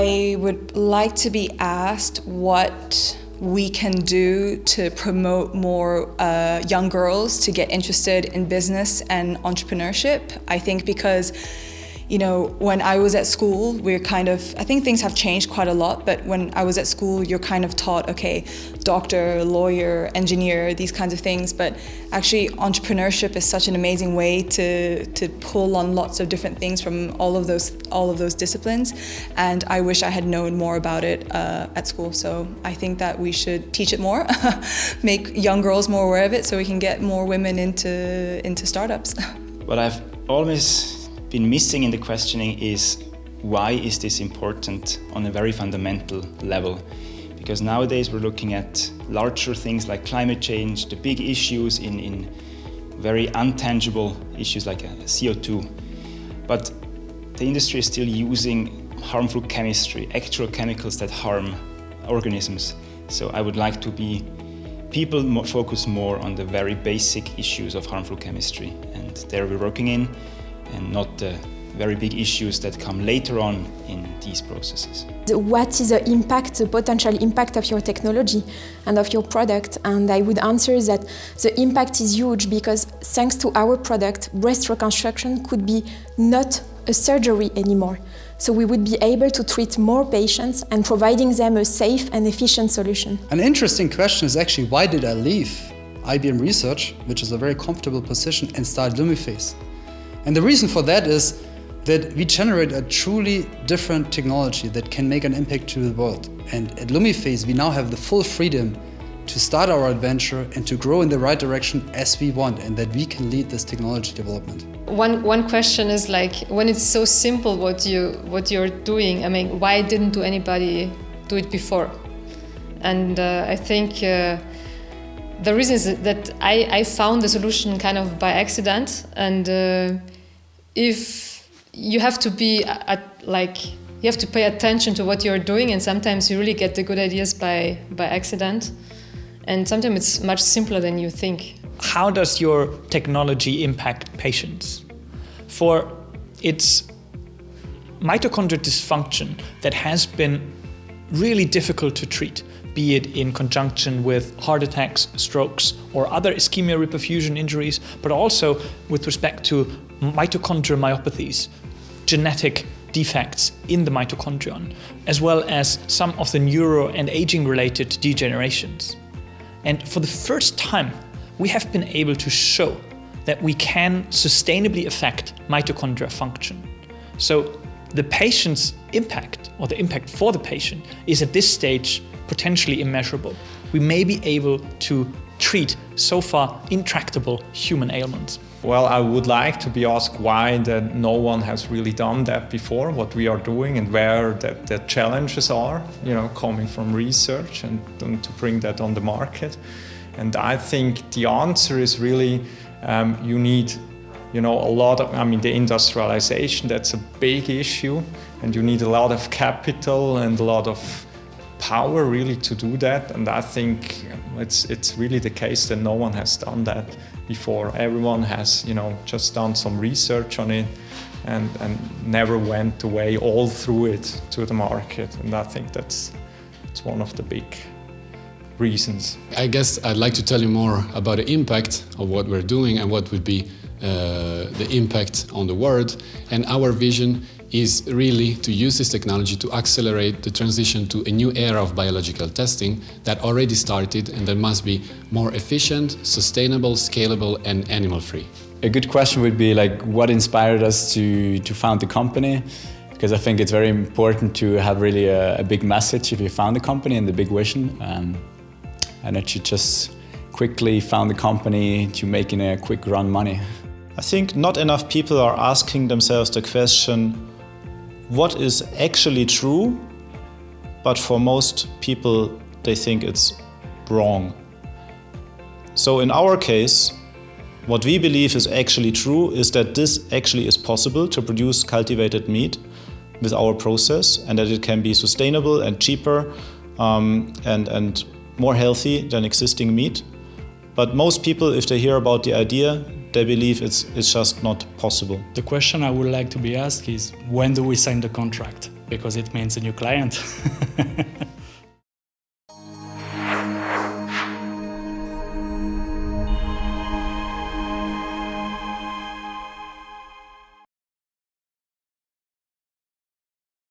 I would like to be asked what we can do to promote more young girls to get interested in business and entrepreneurship. I think because, you know, when I was at school, I think things have changed quite a lot, but when I was at school, you're kind of taught, okay, doctor, lawyer, engineer, these kinds of things, but actually entrepreneurship is such an amazing way to pull on lots of different things from all of those disciplines, and I wish I had known more about it at school. So I think that we should teach it more, make young girls more aware of it so we can get more women into startups. What I've always been missing in the questioning is why is this important on a very fundamental level? Because nowadays we're looking at larger things like climate change, the big issues in very untangible issues like CO2. But the industry is still using harmful chemistry, actual chemicals that harm organisms. So I would like to be people focus more on the very basic issues of harmful chemistry, and there we're working in, and not the very big issues that come later on in these processes. What is the impact, the potential impact of your technology and of your product? And I would answer that the impact is huge because thanks to our product, breast reconstruction could be not a surgery anymore. So we would be able to treat more patients and providing them a safe and efficient solution. An interesting question is actually, why did I leave IBM Research, which is a very comfortable position, and start Lumiphase? And the reason for that is that we generate a truly different technology that can make an impact to the world. And at Lumiphase, we now have the full freedom to start our adventure and to grow in the right direction as we want, and that we can lead this technology development. One question is like, when it's so simple what you're doing, I mean, why didn't anybody do it before? And I think the reason is that I found the solution kind of by accident, and if you have to be you have to pay attention to what you're doing, and sometimes you really get the good ideas by accident, and sometimes it's much simpler than you think. How does your technology impact patients? For its mitochondrial dysfunction that has been really difficult to treat, be it in conjunction with heart attacks, strokes, or other ischemia-reperfusion injuries, but also with respect to mitochondrial myopathies, genetic defects in the mitochondrion, as well as some of the neuro and aging-related degenerations. And for the first time, we have been able to show that we can sustainably affect mitochondria function. So the patient's impact, or the impact for the patient, is at this stage potentially immeasurable. We may be able to treat so far intractable human ailments. Well, I would like to be asked why that no one has really done that before, what we are doing and where the challenges are, coming from research and to bring that on the market. And I think the answer is really you need a lot of, the industrialization, that's a big issue, and you need a lot of capital and a lot of power really to do that. And I think it's really the case that no one has done that before. Everyone has, just done some research on it and never went away all through it to the market. And I think it's one of the big reasons. I guess I'd like to tell you more about the impact of what we're doing and what would be the impact on the world. And our vision is really to use this technology to accelerate the transition to a new era of biological testing that already started and that must be more efficient, sustainable, scalable, and animal-free. A good question would be what inspired us to found the company? Because I think it's very important to have really a big message if you found a company and the big vision. And that you just quickly found the company to making a quick run money. I think not enough people are asking themselves the question, what is actually true? But for most people, they think it's wrong. So in our case, what we believe is actually true is that this actually is possible to produce cultivated meat with our process, and that it can be sustainable and cheaper and more healthy than existing meat. But most people, if they hear about the idea, they believe it's just not possible. The question I would like to be asked is, when do we sign the contract? because it means a new client.